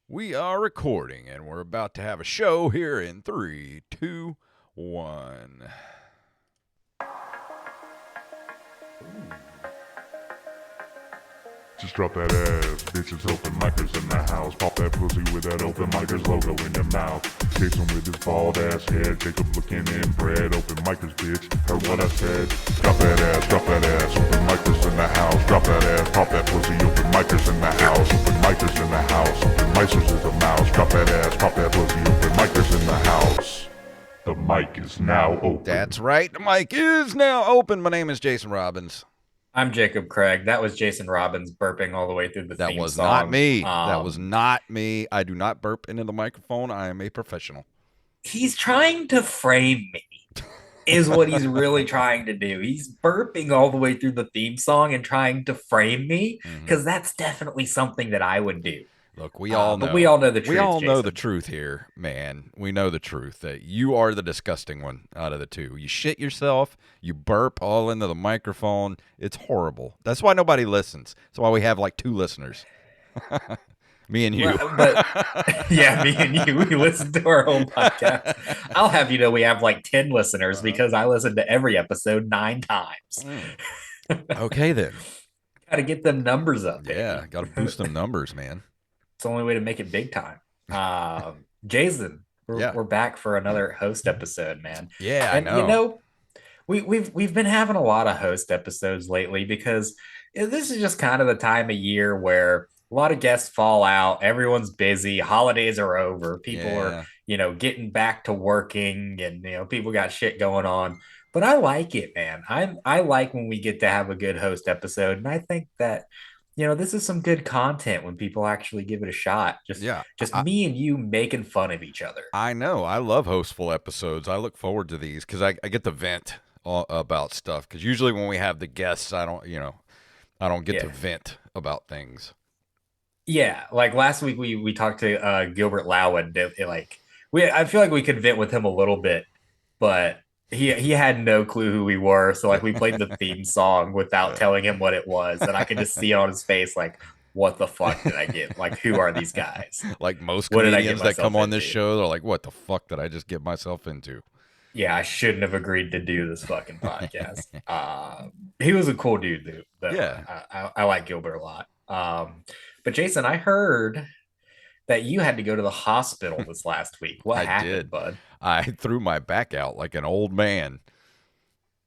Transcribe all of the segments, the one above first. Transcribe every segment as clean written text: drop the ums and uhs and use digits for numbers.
We are recording and we're about to have a show here in 3, 2, 1. Just drop that ass, bitches. Open micers in the house. Pop that pussy with that open micers logo in your mouth. Jason with his bald ass head. Jacob looking inbred. Open micers, bitch. Heard what I said. Drop that ass, drop that ass. Open micers in the house. Drop that ass, pop that pussy. Open micers in the house. Open micers in the house. Open micers is a mouse. Drop that ass, pop that pussy. Open micers in the house. The mic is now open. That's right, the mic is now open. My name is Jason Robbins. I'm Jacob Craig. That was Jason Robbins burping all the way through the That theme was song. not me. That was not me. I do not burp into the microphone. I am a professional. He's trying to frame me, is what he's really trying to do. He's burping all the way through the theme song and trying to frame me, because that's definitely something that I would do. Look, we all know. But we all know the truth. We all know Jason. the truth here, man. We know the truth that you are the disgusting one out of the two. You shit yourself. You burp all into the microphone. It's horrible. That's why nobody listens. That's why we have like 2 listeners. Me and you. But yeah, me and you, we listen to our own podcast. I'll have you know we have like 10 listeners because I listen to every episode 9 times. Okay, then. Got to get them numbers up. Yeah, got to boost them numbers, man. It's the only way to make it big time. Jason, we're back for another host episode, man. Yeah, and I know. You know, we've been having a lot of host episodes lately because this is just kind of the time of year where a lot of guests fall out. Everyone's busy. Holidays are over. People are, getting back to working, and people got shit going on. But I like it, man. I like when we get to have a good host episode, and I think that this is some good content when people actually give it a shot. Just me and you making fun of each other. I know. I love hostful episodes. I look forward to these because I get to vent about stuff. Because usually when we have the guests, I don't get to vent about things. Yeah, like last week we talked to Gilbert Lowen. I feel like we could vent with him a little bit, but he had no clue who we were. So like we played the theme song without telling him what it was, and I could just see it on his face like, what the fuck did I get? Like, who are these guys? Like most comedians that come on this show, they're like, what the fuck did I just get myself into? Yeah, I shouldn't have agreed to do this fucking podcast. He was a cool dude, though. Yeah. I like Gilbert a lot. But Jason, I heard that you had to go to the hospital this last week. What happened, bud? I threw my back out like an old man.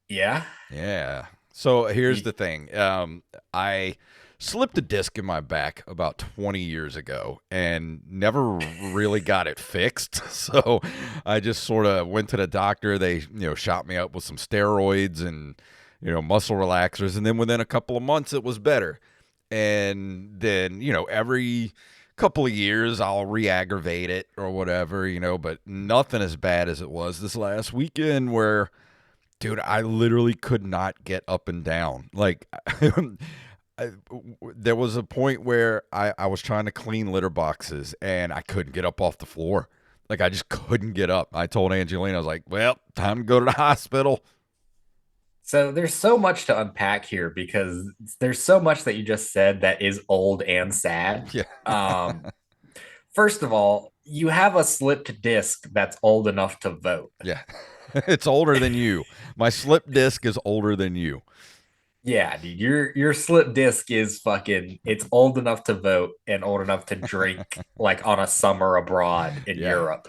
Yeah? Yeah. So here's the thing. I slipped a disc in my back about 20 years ago and never really got it fixed. So I just sort of went to the doctor. They, shot me up with some steroids and, muscle relaxers. And then within a couple of months, it was better. And then, every couple of years I'll re-aggravate it or whatever, but nothing as bad as it was this last weekend where, dude, I literally could not get up and down. Like, there was a point where I was trying to clean litter boxes and I couldn't get up off the floor. Like, I just couldn't get up. I told Angelina, I was like, well, time to go to the hospital. So there's so much to unpack here because there's so much that you just said that is old and sad. Yeah. First of all, you have a slipped disc that's old enough to vote. Yeah. It's older than you. My slipped disc is older than you. Yeah, dude, your slipped disc is it's old enough to vote and old enough to drink like on a summer abroad in Europe.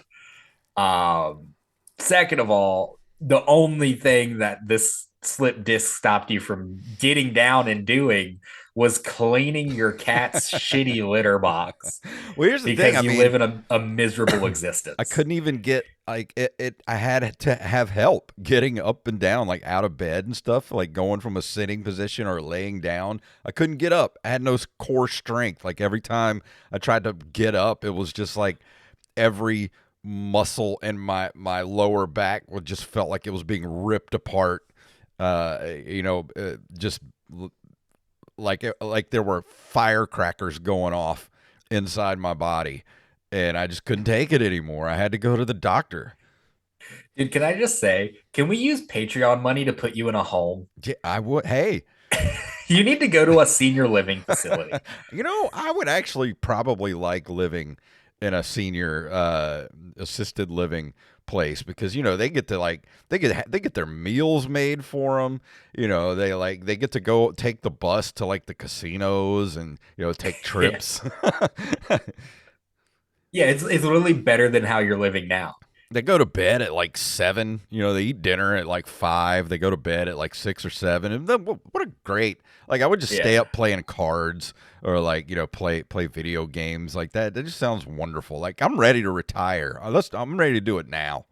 Second of all, the only thing that this slip disc stopped you from getting down and doing was cleaning your cat's shitty litter box. Well, here's the thing. Because you live in a miserable existence. I couldn't even get like it. I had to have help getting up and down, like out of bed and stuff, like going from a sitting position or laying down. I couldn't get up. I had no core strength. Like every time I tried to get up, it was just like every muscle in my lower back just felt like it was being ripped apart. Just like there were firecrackers going off inside my body, and I just couldn't take it anymore. I had to go to the doctor. Dude, can I just say, can we use Patreon money to put you in a home? Yeah, I would. Hey, you need to go to a senior living facility. I would actually probably like living in a senior assisted living place because they get to they get their meals made for them. They get to go take the bus to like the casinos and take Yeah. trips. Yeah, it's literally better than how you're living now. They go to bed at like 7. They eat dinner at like 5. They go to bed at like 6 or 7. And then, what a great, like, I would just stay Yeah. up playing cards or like, play video games like that. That just sounds wonderful. Like, I'm ready to retire. I'm ready to do it now.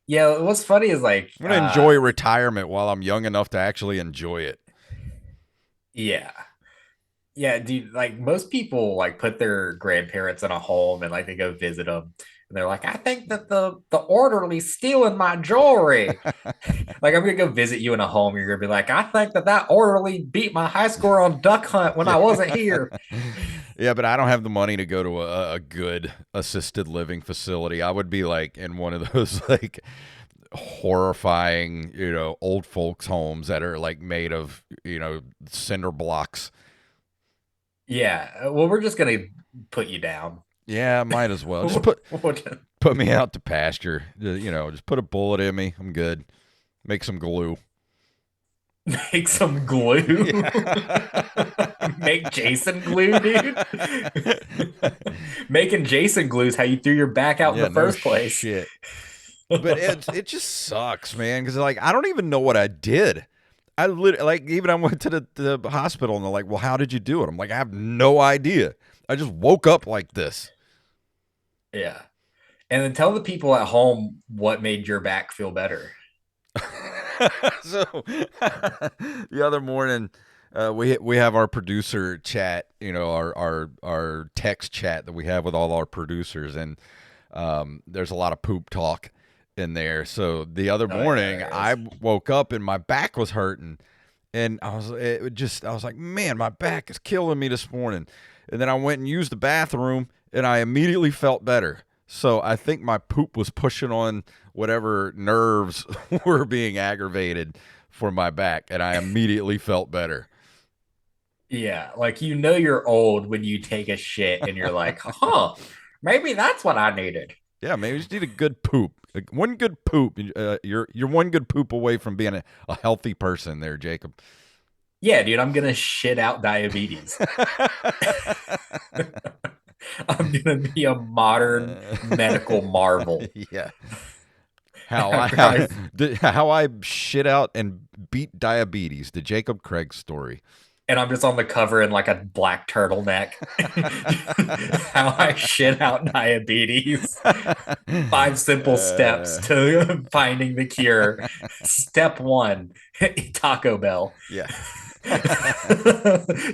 Yeah, what's funny is like I'm going to enjoy retirement while I'm young enough to actually enjoy it. yeah. Yeah, dude, like most people like put their grandparents in a home and like they go visit them and they're like, I think that the orderly's stealing my jewelry. Like I'm gonna go visit you in a home, you're gonna be like, I think that orderly beat my high score on duck hunt when I wasn't here. Yeah, but I don't have the money to go to a good assisted living facility. I would be like in one of those like horrifying, old folks homes that are like made of, cinder blocks. Yeah, well, we're just gonna put you down. Yeah, might as well. Just put me out to pasture. Just put a bullet in me. I'm good. Make some glue. Make some glue. Yeah. Make Jason glue, dude. Making Jason glue is how you threw your back out in the first place. Shit. But it just sucks, man. Because like I don't even know what I did. I went to the hospital and they're like, well, how did you do it? I'm like, I have no idea. I just woke up like this. Yeah. And then tell the people at home what made your back feel better. So the other morning, we have our producer chat, our text chat that we have with all our producers, and there's a lot of poop talk in there. So the other morning, I woke up and my back was hurting, and I was like, man, my back is killing me this morning. And then I went and used the bathroom, and I immediately felt better. So I think my poop was pushing on whatever nerves were being aggravated for my back, and I immediately felt better. Yeah, like you're old when you take a shit and you're like, huh, maybe that's what I needed. Yeah, maybe you just need a good poop. Like one good poop. You're one good poop away from being a healthy person there, Jacob. Yeah, dude, I'm gonna shit out diabetes. I'm gonna be a modern medical marvel. Yeah. How I shit out and beat diabetes, the Jacob Craig story. And I'm just on the cover in like a black turtleneck. How I shit out diabetes. 5 simple steps to finding the cure. Step 1, Taco Bell. Yeah.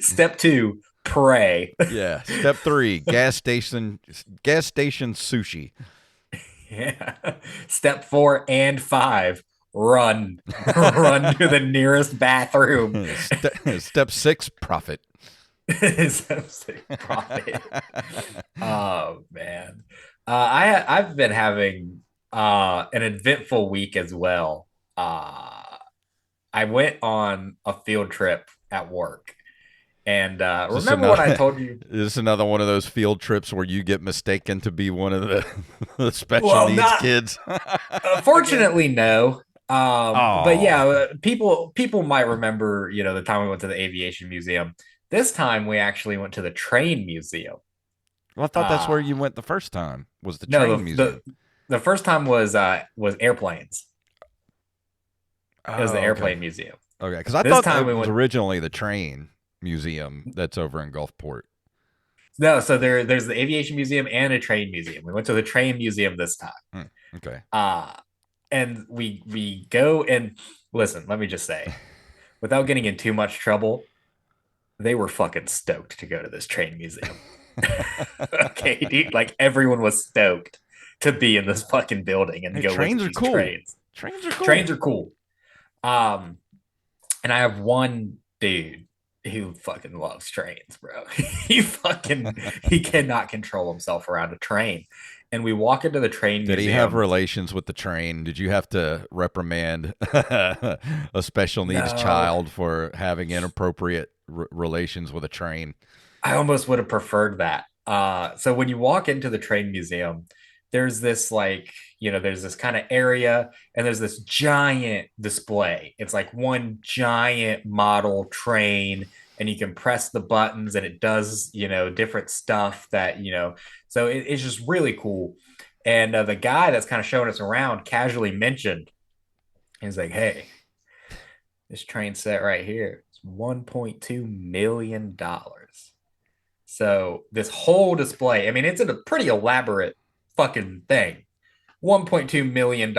Step 2, pray. Yeah. Step 3, gas station sushi. Yeah. Step 4 and 5, run. Run to the nearest bathroom. Step 6, profit. Step 6, profit. Oh man. I've been having an eventful week as well. I went on a field trip at work. And remember what I told you? Is this another one of those field trips where you get mistaken to be one of the special needs kids? Fortunately, no. But yeah, people might remember, the time we went to the aviation museum. This time we actually went to the train museum. Well, I thought that's where you went the first time. Was the train museum? The first time was airplanes. It was the airplane okay. museum. Okay, because I thought it was originally the train museum that's over in Gulfport. No, so there's the aviation museum and a train museum. We went to the train museum this time. Okay. And we go and listen, let me just say, without getting in too much trouble, they were fucking stoked to go to this train museum. Okay, dude, like everyone was stoked to be in this fucking building and go trains look are at these cool. Trains. Trains are cool. Trains are cool. And I have one dude who fucking loves trains, bro. He cannot control himself around a train. And we walk into the train museum. Did he have relations with the train? Did you have to reprimand a special needs child for having inappropriate relations with a train? I almost would have preferred that. So when you walk into the train museum, there's this like, there's this kind of area and there's this giant display. It's like one giant model train and you can press the buttons and it does, different stuff that, so it's just really cool. And the guy that's kind of showing us around casually mentioned, he's like, hey, this train set right here, it's $1.2 million. So this whole display, I mean, it's a pretty elaborate fucking thing. $1.2 million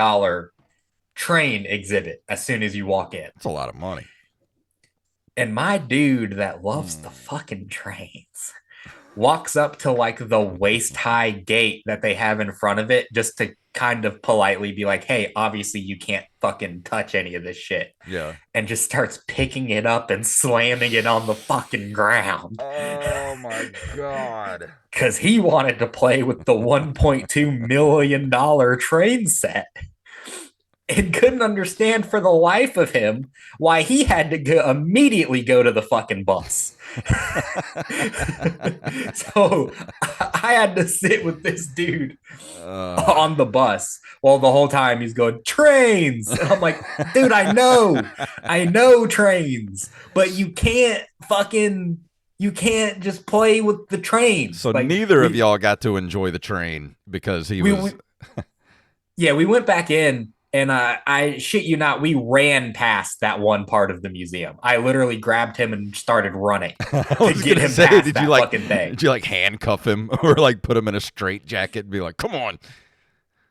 train exhibit as soon as you walk in. That's a lot of money. And my dude that loves the fucking trains walks up to like the waist high gate that they have in front of it just to kind of politely be like, hey, obviously you can't fucking touch any of this shit. Yeah. And just starts picking it up and slamming it on the fucking ground. Oh my God. Because he wanted to play with the $1.2 million train set and couldn't understand for the life of him why he had to immediately go to the fucking bus. So I had to sit with this dude on the bus while the whole time he's going, trains. And I'm like, dude, I know trains, but you can't just play with the trains. So like, neither of y'all got to enjoy the train because he was. Yeah, we went back in. And I shit you not, we ran past that one part of the museum. I literally grabbed him and started running to get him past that fucking thing. Did you like handcuff him or like put him in a straitjacket and be like, come on?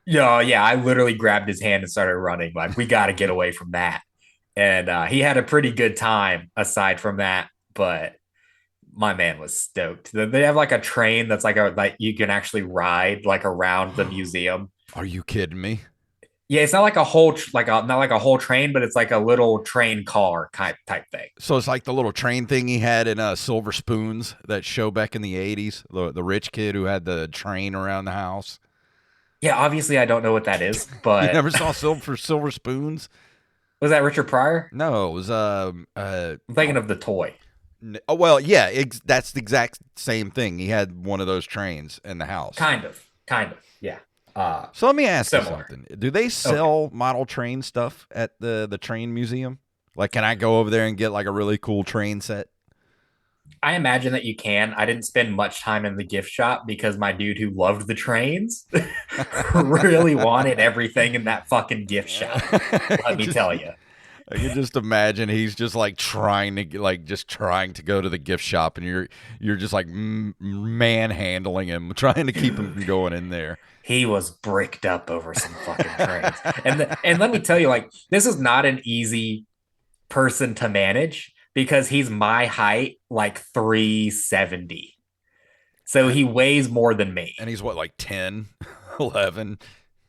Yeah, I literally grabbed his hand and started running. Like, we got to get away from that. And he had a pretty good time aside from that. But my man was stoked. They have like a train that's like you can actually ride like around the museum. Are you kidding me? Yeah, it's not like a whole not like a whole train, but it's like a little train car type thing. So it's like the little train thing he had in Silver Spoons, that show back in the 80s, the rich kid who had the train around the house. Yeah, obviously I don't know what that is, but you never saw Silver Spoons? Was that Richard Pryor? No, it was I'm thinking of the toy. Oh well, yeah, that's the exact same thing. He had one of those trains in the house. Kind of, yeah. So let me ask similar. you something. Do they sell model train stuff at the train museum? Like, can I go over there and get like a really cool train set? I imagine that you can. I didn't spend much time in the gift shop because my dude who loved the trains really wanted everything in that fucking gift shop. Let me tell you. I can just imagine he's just like trying to go to the gift shop, and you're just like manhandling him, trying to keep him from going in there. He was bricked up over some fucking trains. And let me tell you, like, this is not an easy person to manage because he's my height, like 370. So he weighs more than me. And he's what, like 10, 11?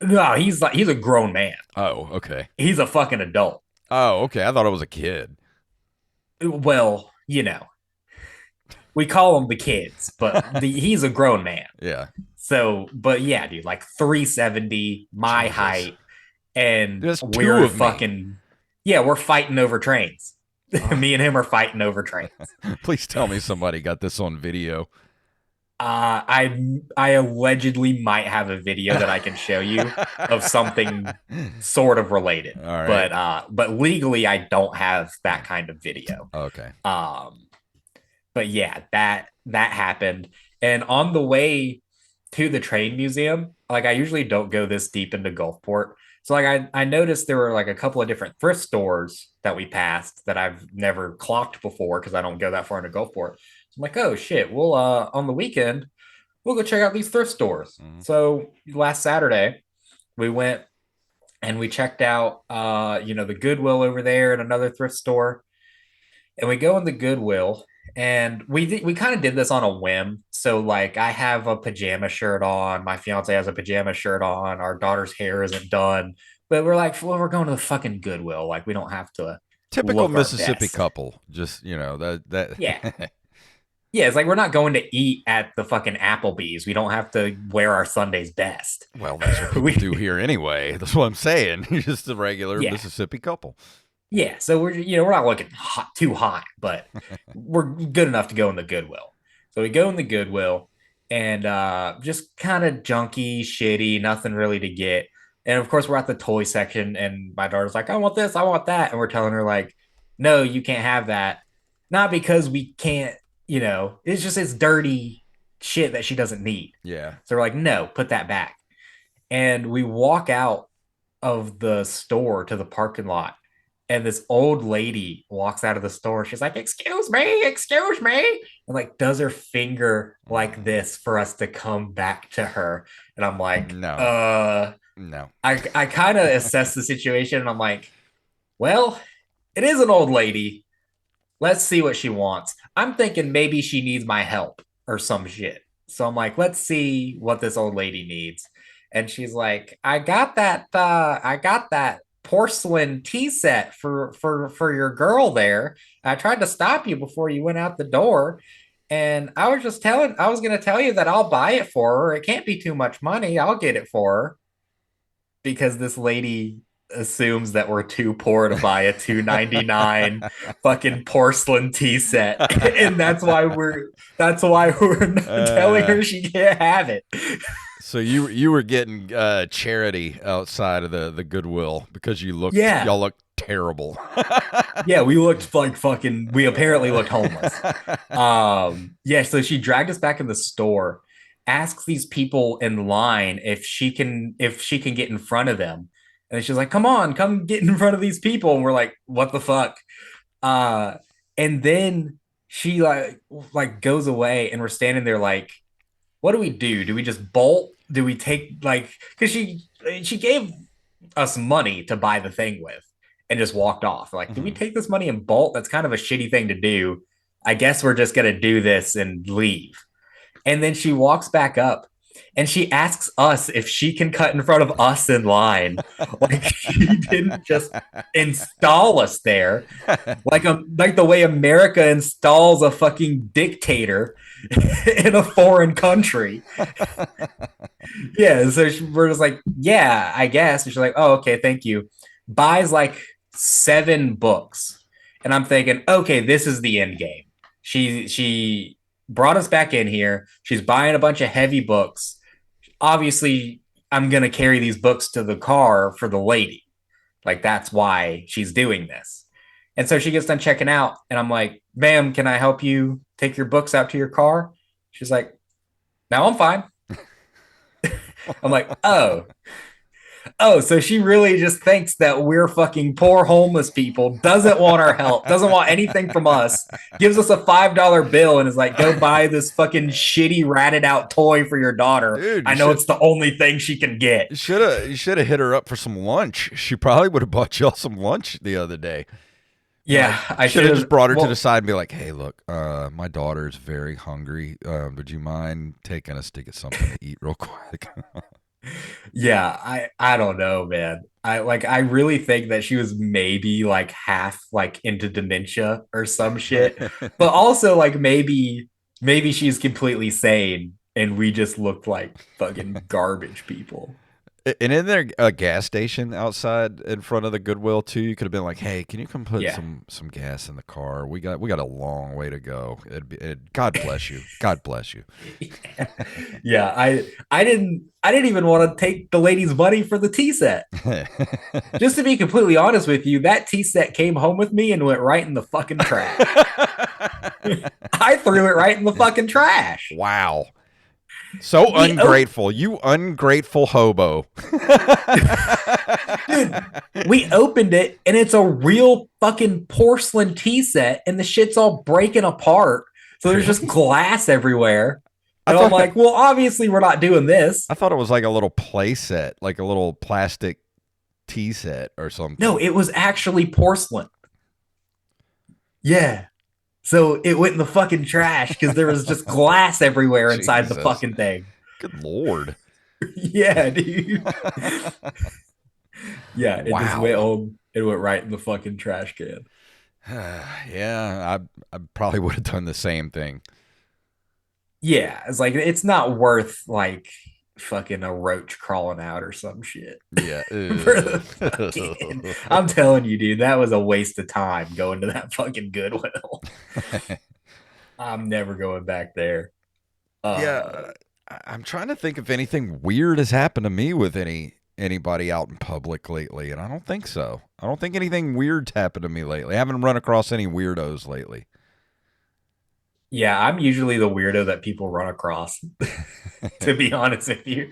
No, he's a grown man. Oh, okay. He's a fucking adult. Oh, okay. I thought it was a kid. Well, we call them the kids, but he's a grown man. Yeah. So, but yeah, dude, like 370, my Jesus. height, and There's we're fucking, we're fighting over trains. Me and him are fighting over trains. Please tell me somebody got this on video. I allegedly might have a video that I can show you of something sort of related. All right. But legally I don't have that kind of video. Okay. But yeah, that happened. And on the way to the train museum, like I usually don't go this deep into Gulfport. So like I noticed there were like a couple of different thrift stores that we passed that I've never clocked before because I don't go that far into Gulfport. So I'm like, oh shit, we'll on the weekend, we'll go check out these thrift stores. Mm-hmm. So last Saturday, we went and we checked out the Goodwill over there and another thrift store. And we go in the Goodwill. And we kind of did this on a whim. So like I have a pajama shirt on. My fiance has a pajama shirt on. Our daughter's hair isn't done. But we're like, well, we're going to the fucking Goodwill. Like we don't have to. Typical Mississippi couple. Just, that. Yeah. Yeah, it's like we're not going to eat at the fucking Applebee's. We don't have to wear our Sunday's best. Well, that's what we do here anyway. That's what I'm saying. You're just a regular Mississippi couple. Yeah, so we're not looking too hot, but we're good enough to go in the Goodwill. So we go in the Goodwill, and just kind of junky, shitty, nothing really to get. And of course, we're at the toy section, and my daughter's like, I want this, I want that. And we're telling her, like, no, you can't have that. Not because we can't, it's just it's dirty shit that she doesn't need. Yeah. So we're like, no, put that back. And we walk out of the store to the parking lot. And this old lady walks out of the store. She's like, excuse me. And like does her finger like this for us to come back to her. And I'm like, No. No. I kind of assess the situation and I'm like, well, it is an old lady. Let's see what she wants. I'm thinking maybe she needs my help or some shit. So I'm like, let's see what this old lady needs. And she's like, I got that porcelain tea set for your girl there. I tried to stop you before you went out the door. And I was gonna tell you that I'll buy it for her. It can't be too much money. I'll get it for her. Because this lady assumes that we're too poor to buy a 2.99 fucking porcelain tea set. And that's why we're telling her she can't have it. So you were getting charity outside of the Goodwill because Yeah. y'all look terrible. Yeah, we apparently looked homeless. Yeah, so she dragged us back in the store, asks these people in line if she can get in front of them. And she's like, come get in front of these people. And we're like, what the fuck? And then she like goes away and we're standing there like, what do we do? Do we just bolt? Do we take because she gave us money to buy the thing with and just walked off. Like, do we take this money and bolt? That's kind of a shitty thing to do. I guess we're just gonna do this and leave. And then she walks back up and she asks us if she can cut in front of us in line. Like she didn't just install us there, like the way America installs a fucking dictator in a foreign country. Yeah, so we're just like, yeah, I guess. And she's like, oh, okay, thank you. Buys like 7 books, and I'm thinking, okay, this is the end game. She brought us back in here. She's buying a bunch of heavy books. Obviously, I'm gonna carry these books to the car for the lady. Like that's why she's doing this. And so she gets done checking out, and I'm like, ma'am, can I help you take your books out to your car? She's like, no, I'm fine. I'm like, oh, so she really just thinks that we're fucking poor homeless people, doesn't want our help, doesn't want anything from us, gives us a $5 bill and is like, go buy this fucking shitty ratted out toy for your daughter. Dude, I know it's the only thing she can get. You should have hit her up for some lunch. She probably would have bought y'all some lunch the other day. Yeah, I should have just brought her to the side and be like, hey, look, my daughter's very hungry. Would you mind taking us to get something to eat real quick? Yeah, I don't know, man. I really think that she was maybe like half like into dementia or some shit. But also like maybe she's completely sane and we just looked like fucking garbage people. And isn't there a gas station outside in front of the Goodwill too? You could have been like, "Hey, can you come put some gas in the car? We got a long way to go." God bless you. God bless you. Yeah, I didn't even want to take the lady's money for the tea set. Just to be completely honest with you, that tea set came home with me and went right in the fucking trash. I threw it right in the fucking trash. Wow. So ungrateful. You ungrateful hobo. Dude, we opened it and it's a real fucking porcelain tea set and the shit's all breaking apart. So there's just glass everywhere. And I'm like, well, obviously we're not doing this. I thought it was like a little play set, like a little plastic tea set or something. No, it was actually porcelain. Yeah. So it went in the fucking trash because there was just glass everywhere inside the fucking thing. Good Lord. Yeah, dude. Yeah, it just went home. It went right in the fucking trash can. Yeah, I probably would have done the same thing. Yeah, it's like it's not worth like fucking a roach crawling out or some shit. Yeah. I'm telling you, dude, that was a waste of time going to that fucking Goodwill. I'm never going back there. Yeah, Uh, I'm trying to think if anything weird has happened to me with anybody out in public lately, and I don't think so. I don't think anything weird's happened to me lately. I haven't run across any weirdos lately. yeah, I'm usually the weirdo that people run across, to be honest with you.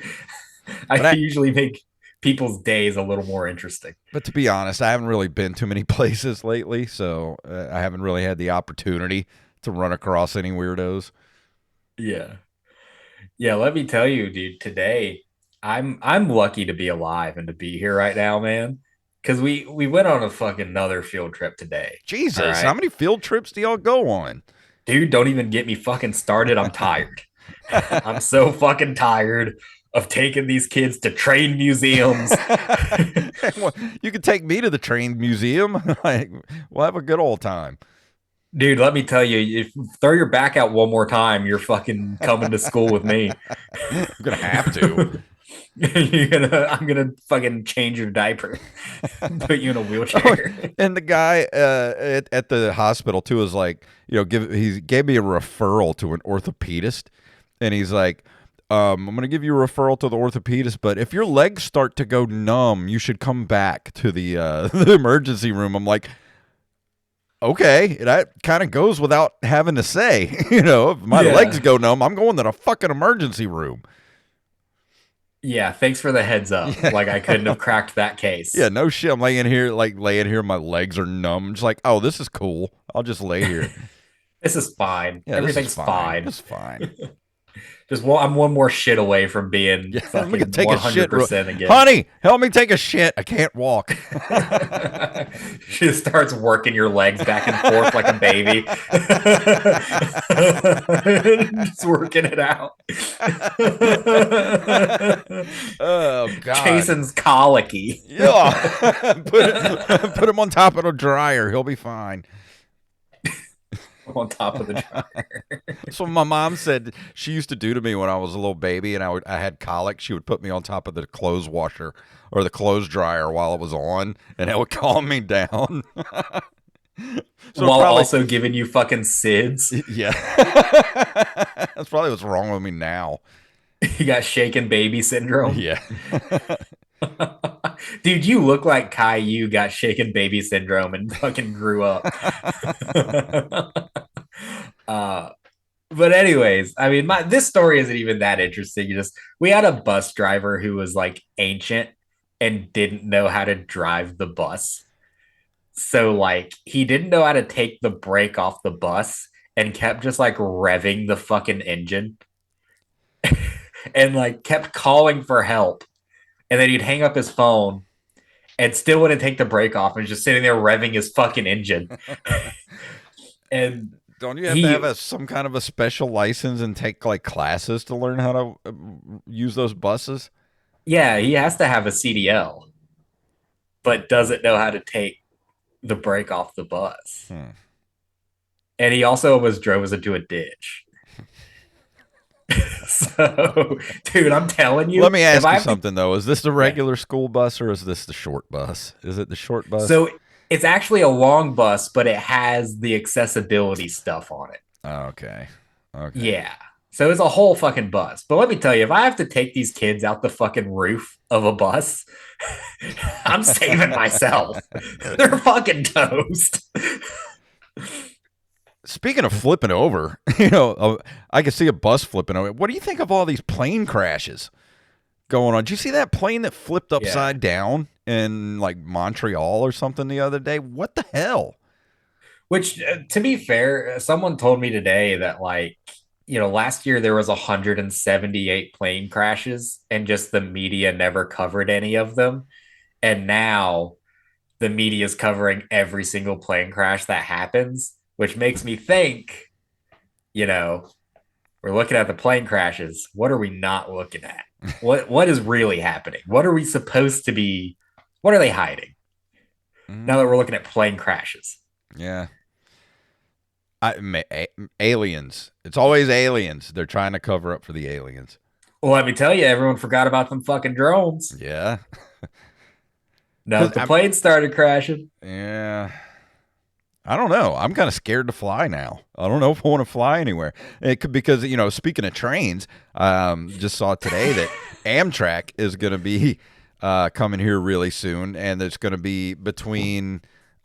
I But I, usually make people's days a little more interesting. but to be honest, I haven't really been too many places lately, so I haven't really had the opportunity to run across any weirdos. Yeah. Yeah, let me tell you, dude, today I'm lucky to be alive and to be here right now, man. Cause we went on a fucking another field trip today. All Jesus, how right. many field trips do y'all go on? Dude, don't even get me fucking started. I'm tired. I'm so fucking tired of taking these kids to train museums. Well, you can take me to the train museum. Like, we'll have a good old time. Dude, let me tell you, if throw your back out one more time, you're fucking coming to school with me. I'm gonna have to. I'm gonna fucking change your diaper, put you in a Oh, wheelchair. and the guy at the hospital too is like, he gave me a referral to an orthopedist, and he's like, I'm gonna give you a referral to the orthopedist, but if your legs start to go numb, you should come back to the the emergency room. I'm like, okay, that kind of goes without having to say. If my legs Yeah. go numb, I'm going to the fucking emergency room. Yeah, thanks for the heads up. Yeah. Like I couldn't have cracked that Yeah, case. no shit. I'm laying here, my legs are numb. I'm just like, oh, this is cool. I'll just lay here. This is fine. Yeah, this is Everything's fine. fine. This is fine. I'm one more shit away from being Yeah, let me fucking take a shit. 100% again. Honey, help me take a shit. I can't walk. She just starts working your legs back and forth like a baby. Just working it out. Oh God. Jason's colicky. Yeah. Put him on top of the dryer. He'll be fine. On top of the dryer. That's what my mom said she used to do to me when I was a little baby and I had colic. She would put me on top of the clothes washer or the clothes dryer while it was on, and that would calm me down. So While probably, also giving you fucking SIDS. yeah. That's probably what's wrong with me now. You got shaken baby syndrome. Yeah. Dude, you look like Caillou got shaken baby syndrome and fucking grew up. uh, but anyways, I mean, this story isn't even that interesting. We had a bus driver who was like ancient and didn't know how to drive the bus. So like he didn't know how to take the brake off the bus and kept just like revving the fucking engine and like kept calling for help. And then he'd hang up his phone and still wouldn't take the brake off and was just sitting there revving his fucking engine. And Don't you have to he, have some kind of a special license and take like classes to learn how to use those buses? yeah, he has to have a CDL, but doesn't know how to take the brake off the bus. And he also almost drove us into a ditch. So, dude, I'm telling you. Let me ask you something, though. Is this the regular school bus or is this the short bus? Is it the short bus? So it's actually a long bus, but it has the accessibility stuff on it. Oh, okay. Okay. Yeah. So it's a whole fucking bus. But let me tell you, if I have to take these kids out the fucking roof of a bus, I'm saving myself. They're fucking toast. Speaking of flipping over, I can see a bus flipping over. What do you think of all these plane crashes going on? Did you see that plane that flipped upside down in like Montreal or something the other day? What the hell? Which, to be fair, someone told me today that last year there was 178 plane crashes and just the media never covered any of them. And now the media is covering every single plane crash that happens, which makes me think, we're looking at the plane crashes. What are we not looking at? What is really happening? What are we supposed to be? What are they hiding? Now that we're looking at plane crashes. Yeah. Aliens. It's always aliens. They're trying to cover up for the aliens. Well, let me tell you, everyone forgot about them fucking drones. Yeah. No, the plane started crashing. Yeah. I don't know. I'm kind of scared to fly now. I don't know if I want to fly anywhere. It could because speaking of trains, just saw today that Amtrak is going to be coming here really soon, and it's going to be between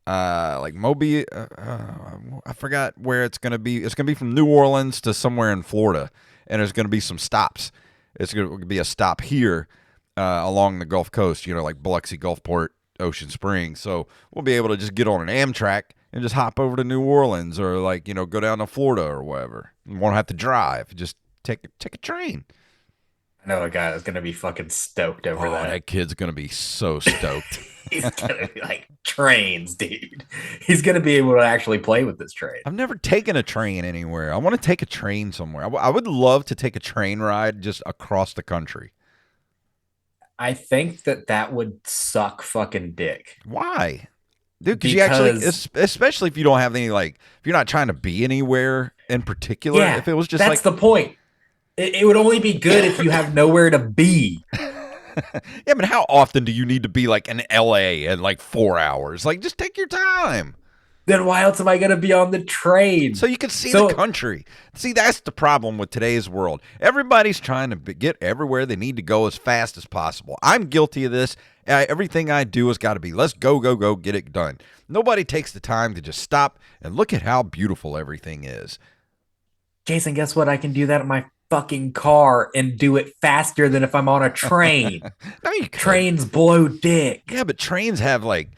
like Moby. I forgot where it's going to be. It's going to be from New Orleans to somewhere in Florida, and there's going to be some stops. It's going to be a stop here along the Gulf Coast. Like Biloxi, Gulfport, Ocean Springs. So we'll be able to just get on an Amtrak and just hop over to New Orleans or go down to Florida or whatever. You won't have to drive. Just take a train. I know a guy that's gonna be fucking stoked over that. That kid's gonna be so stoked. He's gonna be like, trains, dude. He's gonna be able to actually play with this train. I've never taken a train anywhere. I want to take a train somewhere. I would love to take a train ride just across the country. I think that would suck fucking dick. Why? Dude, because you actually, especially if you don't have any, if you're not trying to be anywhere in particular, if it was just that's the point. It would only be good if you have nowhere to be. Yeah, but how often do you need to be in LA in 4 hours? Just take your time. Then why else am I going to be on the train? So you can see the country. See, that's the problem with today's world. Everybody's trying to get everywhere they need to go as fast as possible. I'm guilty of this. Everything I do has got to be, let's go, get it done. Nobody takes the time to just stop and look at how beautiful everything is. Jason, guess what? I can do that in my fucking car and do it faster than if I'm on a train. No, you Trains blow dick. Yeah, but trains have the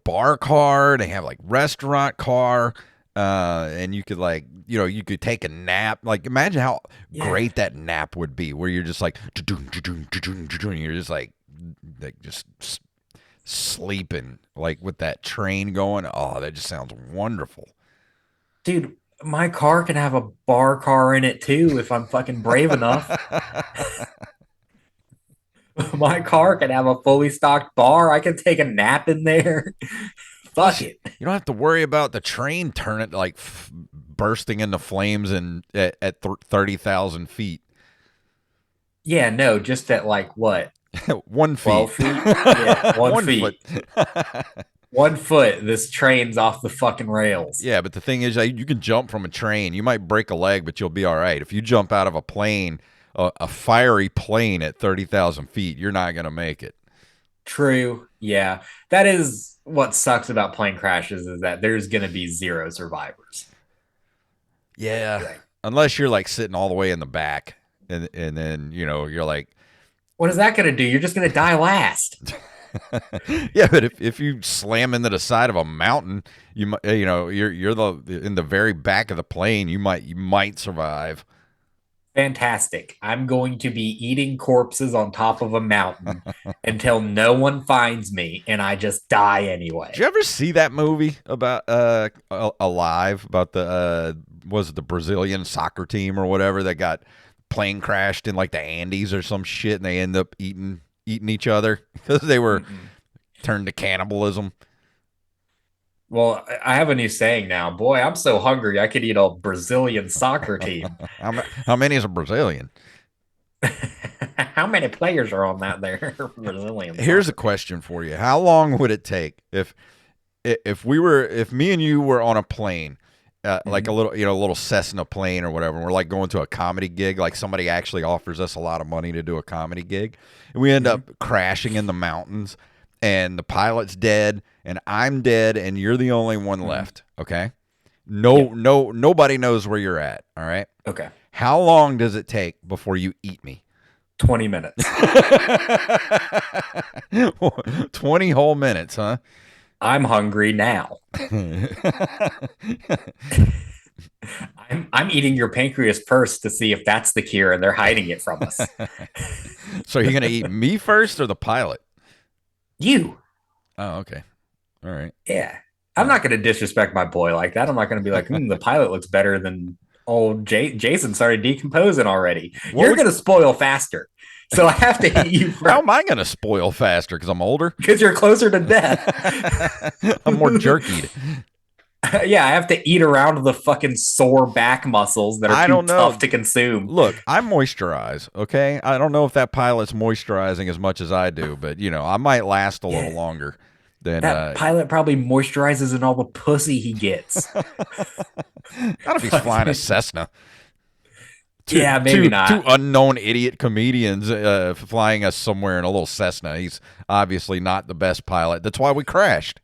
bar car. They have restaurant car, and you could you could take a nap. Imagine how great that nap would be, where you're just you're just just sleeping with that train going. Oh, that just sounds wonderful, dude. My car can have a bar car in it too if I'm fucking brave enough. My car can have a fully stocked bar. I can take a nap in there. Fuck it. You don't have to worry about the train turning bursting into flames at 30,000 feet. Yeah, no, just at what? 1 feet. 12 feet? Yeah, 1 feet. Foot. 1 foot, this train's off the fucking rails. Yeah, but the thing is, you can jump from a train. You might break a leg, but you'll be all right. If you jump out of a plane, a fiery plane at 30,000 feet, you're not going to make it. True. Yeah. That is what sucks about plane crashes, is that there's going to be zero survivors. Yeah. Right. Unless you're sitting all the way in the back and then, you're like, what is that going to do? You're just going to die last. Yeah, but if you slam into the side of a mountain, you're in the very back of the plane. You might survive. Fantastic. I'm going to be eating corpses on top of a mountain until no one finds me, and I just die anyway. Did you ever see that movie about Alive, about the was it the Brazilian soccer team or whatever that got plane crashed in the Andes or some shit, and they end up eating each other because they were turned to cannibalism? Well, I have a new saying now. Boy, I'm so hungry I could eat a Brazilian soccer team. How many is a Brazilian? How many players are on that there Brazilian? Here's a question for you. How long would it take if me and you were on a plane, a little Cessna plane or whatever, and we're going to a comedy gig, somebody actually offers us a lot of money to do a comedy gig, and we end up crashing in the mountains, and the pilot's dead, and I'm dead, and you're the only one left. Okay, nobody knows where you're at. All right. Okay. How long does it take before you eat me? 20 minutes. 20 whole minutes, huh? I'm hungry now. I'm eating your pancreas first to see if that's the cure, and they're hiding it from us. So you're gonna eat me first or the pilot? You. Oh, okay. All right. Yeah. I'm not gonna disrespect my boy like that. I'm not gonna be like, the pilot looks better than old Jason started decomposing already. You're gonna spoil faster. So I have to eat you first. How am I going to spoil faster? Because I'm older? Because you're closer to death. I'm more jerkied. Yeah, I have to eat around the fucking sore back muscles that are too tough to consume. Look, I moisturize, okay? I don't know if that pilot's moisturizing as much as I do, but, I might last a little longer then That pilot probably moisturizes in all the pussy he gets. not if he's flying a Cessna. Yeah, maybe not. Two unknown idiot comedians flying us somewhere in a little Cessna. He's obviously not the best pilot. That's why we crashed.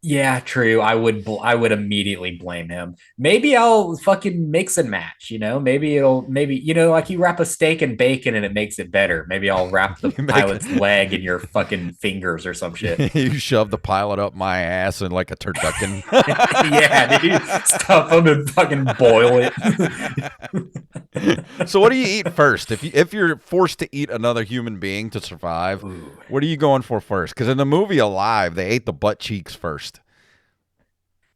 Yeah, true. I would immediately blame him. Maybe I'll fucking mix and match, Maybe like you wrap a steak in bacon and it makes it better. Maybe I'll wrap the pilot's leg in your fucking fingers or some shit. You shove the pilot up my ass in like a turducken. Yeah, dude. Stuff him and fucking boil it. So what do you eat first? If you're forced to eat another human being to survive, what are you going for first? Because in the movie Alive, they ate the butt cheeks first.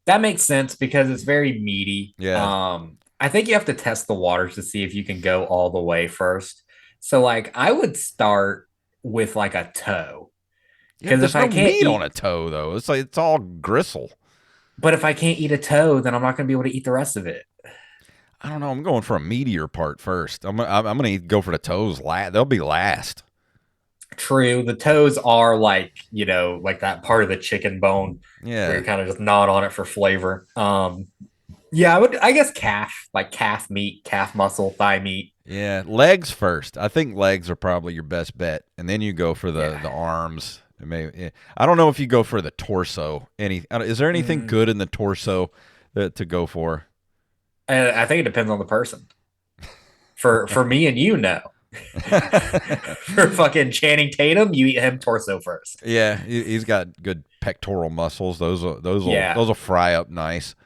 That makes sense because it's very meaty. Yeah. I think you have to test the waters to see if you can go all the way first. So like I would start with like a toe. Because if I can't eat on a toe though, it's all gristle. But if I can't eat a toe, then I'm not going to be able to eat the rest of it. I don't know. I'm going for a meatier part first. I'm going to go for the toes last. They'll be last. True. The toes are like, like that part of the chicken bone. Yeah. Where you kind of just gnawed on it for flavor. Yeah, I guess calf meat, calf muscle, thigh meat. Yeah. Legs first. I think legs are probably your best bet. And then you go for the arms. Maybe. I don't know if you go for the torso. Is there anything good in the torso to go for? I think it depends on the person. For me and you, no. For fucking Channing Tatum, you eat him torso first. Yeah, he's got good pectoral muscles. Those will fry up nice.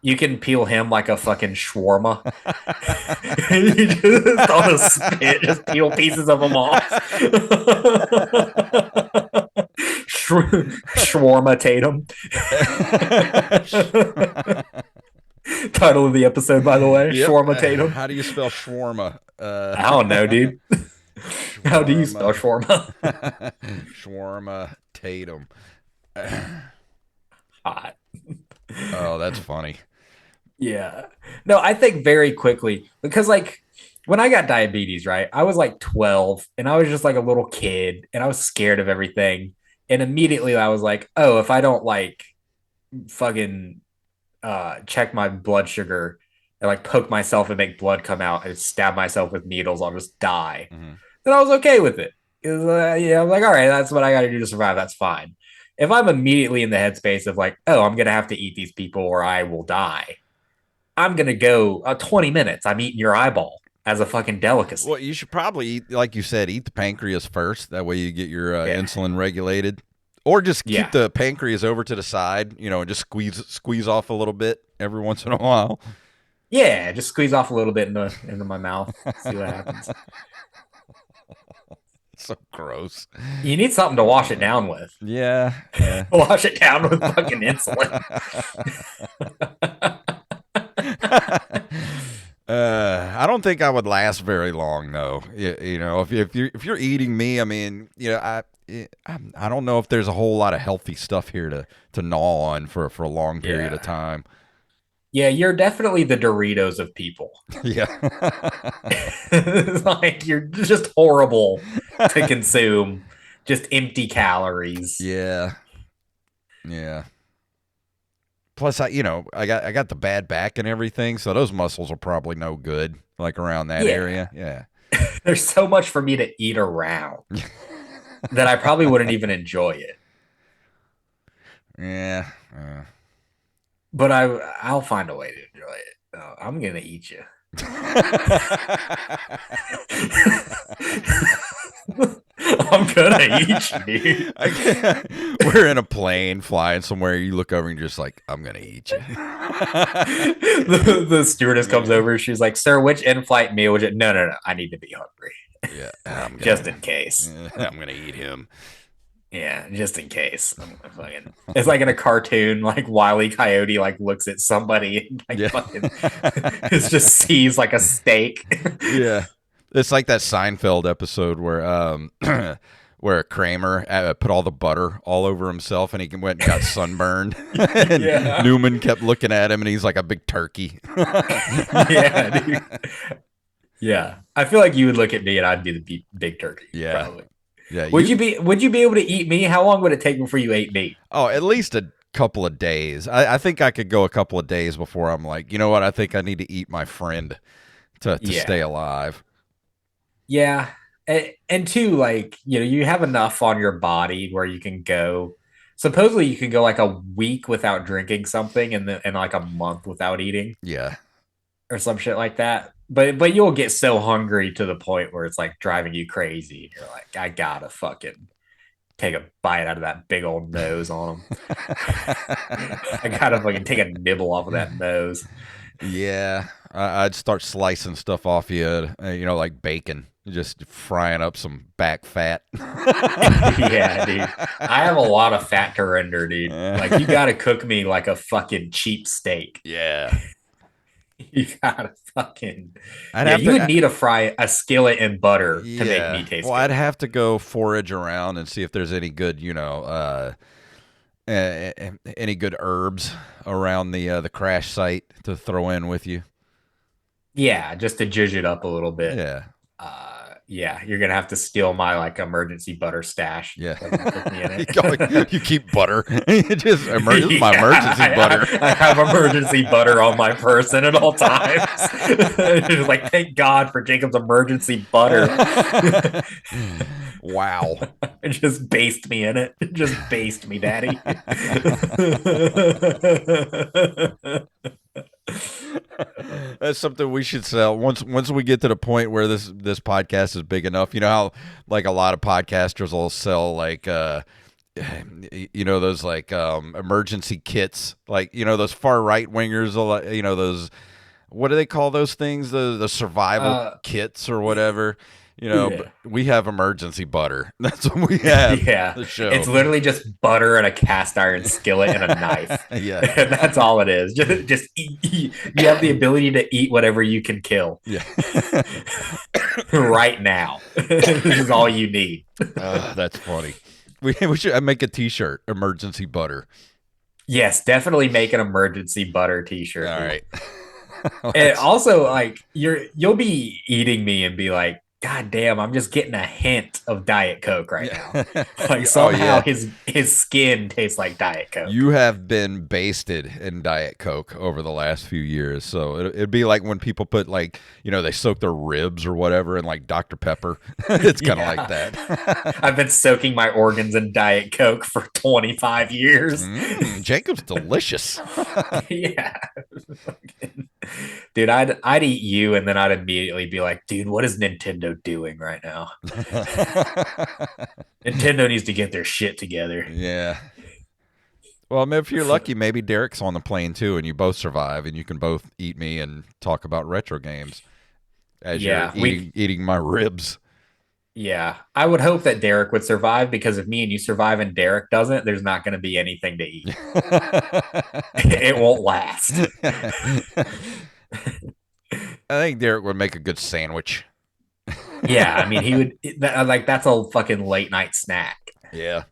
You can peel him like a fucking shawarma. You just on a spit, just peel pieces of them off. Shawarma Tatum. Title of the episode, by the way. Yep. Shawarma Tatum. How do you spell shawarma? I don't know, dude. Shawarma. How do you spell shawarma? Shawarma Tatum. Hot. Oh, that's funny. Yeah. No, I think very quickly because like when I got diabetes, right? I was like 12 and I was just like a little kid and I was scared of everything. And immediately I was like, oh, if I don't like fucking check my blood sugar and like poke myself and make blood come out and stab myself with needles, I'll just die. Mm-hmm. Then I was okay with it. I was like, all right, that's what I got to do to survive. That's fine. If I'm immediately in the headspace of like, oh, I'm going to have to eat these people or I will die, I'm going to go 20 minutes. I'm eating your eyeball as a fucking delicacy. Well, you should probably eat, like you said, eat the pancreas first. That way you get your insulin regulated. Or just keep the pancreas over to the side, and just squeeze off a little bit every once in a while. Yeah, just squeeze off a little bit into my mouth. See what happens. So gross. You need something to wash it down with. Yeah. Wash it down with fucking insulin. I don't think I would last very long, though. If you're eating me, I mean, I don't know if there's a whole lot of healthy stuff here to gnaw on for a long period of time. Yeah, you're definitely the Doritos of people. Yeah. Like you're just horrible to consume. Just empty calories. Yeah. Yeah. Plus, I got the bad back and everything, so those muscles are probably no good, like around that area. Yeah. There's so much for me to eat around that I probably wouldn't even enjoy it. Yeah. But I'll find a way to enjoy it. I'm gonna eat you. I'm gonna eat you, dude. We're in a plane flying somewhere. You look over and you're just like, I'm gonna eat you. The stewardess comes over. She's like, "Sir, which in-flight meal would you?" No. I need to be hungry. Yeah, just in case. I'm gonna eat him. Yeah, just in case. It's like in a cartoon, like Wile E. Coyote like looks at somebody and fucking it just sees like a steak. Yeah. It's like that Seinfeld episode where where Kramer put all the butter all over himself and he went and got sunburned. And Newman kept looking at him and he's like a big turkey. Yeah, dude. Yeah. I feel like you would look at me and I'd be the big turkey. Yeah. Probably. Yeah, Would you be able to eat me? How long would it take before you ate me? Oh, at least a couple of days. I think I could go a couple of days before I'm like, you know what? I think I need to eat my friend to stay Yeah. alive. Yeah. And two, like, you have enough on your body where you can go. Supposedly, you can go like a week without drinking something and like a month without eating Yeah. or some shit like that. But you'll get so hungry to the point where it's like driving you crazy. And you're like, I gotta fucking take a bite out of that big old nose on him. I gotta fucking take a nibble off of that nose. Yeah, I'd start slicing stuff off you, like bacon, just frying up some back fat. Yeah, dude. I have a lot of fat to render, dude. Like you gotta cook me like a fucking cheap steak. Yeah, You gotta fucking I'd yeah. have You would to. need to fry a skillet in butter to make Yeah, me taste well, I'd good. have to go forage around and see if there's any good, any good herbs around the crash site to throw in with you. Yeah, just to judge it up a little bit. Yeah, Yeah, you're gonna have to steal my like emergency butter stash. yeah. Fucking cook me in You it. keep butter. This is my emergency Yeah, butter. I have emergency butter on my person at all times. Just like, thank God for Jacob's emergency butter. Wow. Just baste me in it. Just baste me, daddy. That's something we should sell once we get to the point where this podcast is big enough. You know how like a lot of podcasters will sell like those like emergency kits, like those far right wingers, those, what do they call those things, the survival kits or whatever. Yeah. But we have emergency butter. That's what we have. Yeah. The show. It's literally just butter and a cast iron skillet and a knife. Yeah. And that's all it is. Just eat. You have the ability to eat whatever you can kill. Yeah. Right now. This is all you need. That's funny. We should make a t-shirt, emergency butter. Yes, definitely make an emergency butter t-shirt. All right. And also, like, you'll be eating me and be like, God damn, I'm just getting a hint of Diet Coke right now. Like somehow his skin tastes like Diet Coke. You have been basted in Diet Coke over the last few years. So it'd be like when people put like, they soak their ribs or whatever in like Dr. Pepper. It's kind of like that. I've been soaking my organs in Diet Coke for 25 years. Jacob's delicious. Yeah. Dude, I'd eat you and then I'd immediately be like, dude, what is Nintendo doing right now? Nintendo needs to get their shit together. Yeah. Well, maybe if you're lucky, maybe Derek's on the plane too, and you both survive, and you can both eat me and talk about retro games as you're eating my ribs. Yeah, I would hope that Derek would survive because if me and you survive and Derek doesn't, there's not going to be anything to eat. It won't last. I think Derek would make a good sandwich. Yeah, I mean, he would like that's a fucking late night snack. Yeah.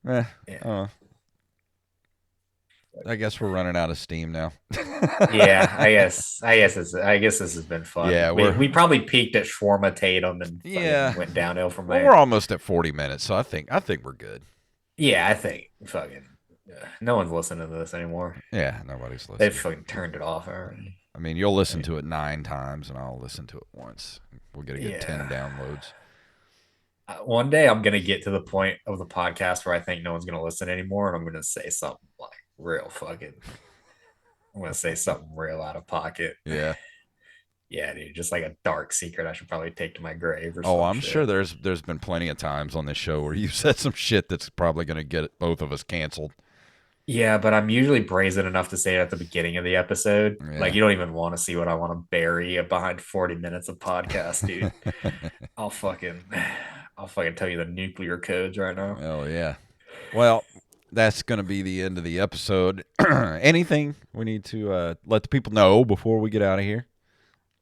Yeah. I guess we're running out of steam now. Yeah, I guess this has been fun. Yeah, we probably peaked at Shawarma Tatum and went downhill from there. Well, we're almost at 40 minutes, so I think we're good. Yeah, I think fucking no one's listening to this anymore. Yeah, nobody's listening. They've fucking turned it off already. I mean, you'll listen to it 9 times, and I'll listen to it once. We'll get a good 10 downloads. One day I'm gonna get to the point of the podcast where I think no one's gonna listen anymore, and I'm gonna say something like real fucking. I'm gonna say something real out of pocket. Yeah. Yeah, dude, just like a dark secret I should probably take to my grave or something. Oh, I'm sure there's been plenty of times on this show where you said some shit that's probably gonna get both of us canceled. Yeah, but I'm usually brazen enough to say it at the beginning of the episode. Yeah. Like, you don't even want to see what I want to bury behind 40 minutes of podcast, dude. I'll fucking tell you the nuclear codes right now. Oh, yeah. Well, that's going to be the end of the episode. Anything we need to let the people know before we get out of here?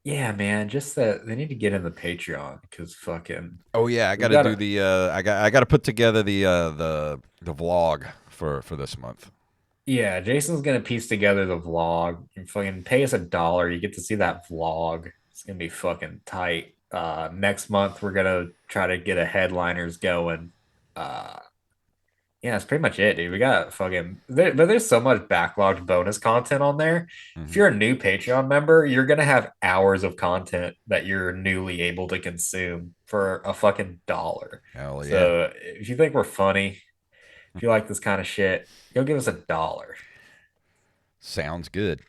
Yeah, man. Just that they need to get in the Patreon because fucking. Oh yeah, I got to do the. I got to put together the vlog for this month. Yeah, Jason's gonna piece together the vlog. You fucking pay us $1, you get to see that vlog. It's gonna be fucking tight. Next month we're gonna try to get a headliners going. Yeah, that's pretty much it, dude. We got but there's so much backlogged bonus content on there. If Mm-hmm. you're a new Patreon member, you're gonna have hours of content that you're newly able to consume for a fucking dollar. Hell yeah. So if you think we're funny, if you like this kind of shit, go give us $1. Sounds good.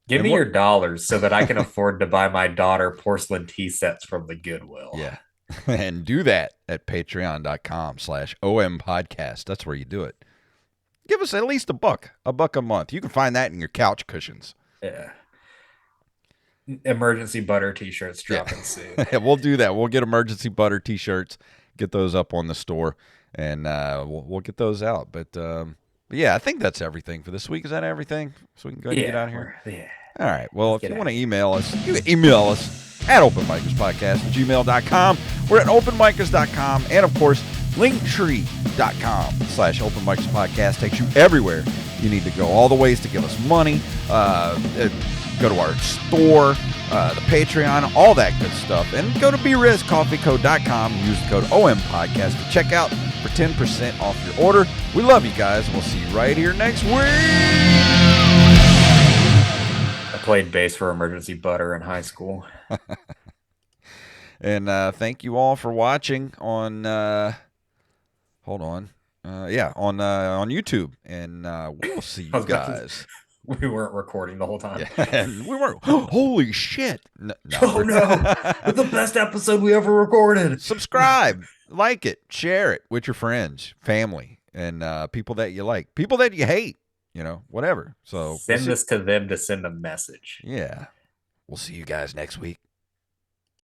Give And me what? your dollars so that I can afford to buy my daughter porcelain tea sets from the Goodwill. Yeah. And do that at patreon.com/ompodcast. That's where you do it. Give us at least $1 a month. You can find that in your couch cushions. Yeah. Emergency butter t-shirts dropping soon. We'll do that. We'll get emergency butter t-shirts, get those up on the store, and we'll get those out. But yeah, I think that's everything for this week. Is that everything? So we can go ahead and get out of here? Yeah. All right. Well, if you want to email us, you can email us at OpenMicersPodcast@gmail.com. We're at OpenMicers.com. And, of course, Linktr.com/OpenMicersPodcast takes you everywhere you need to go. All the ways to give us money. Go to our store, the Patreon, all that good stuff. And go to BRezCoffeeCo.com and use the code OMPodcast to check out for 10% off your order. We love you guys, and we'll see you right here next week. I played bass for Emergency Butter in high school. And thank you all for watching on, on YouTube. And we'll see you guys. We weren't recording the whole time. Yeah, and we weren't. Holy shit. No. Oh, no. It's the best episode we ever recorded. Subscribe, like it, share it with your friends, family, and people that you like, people that you hate, whatever. So send this to them to send a message. Yeah. We'll see you guys next week.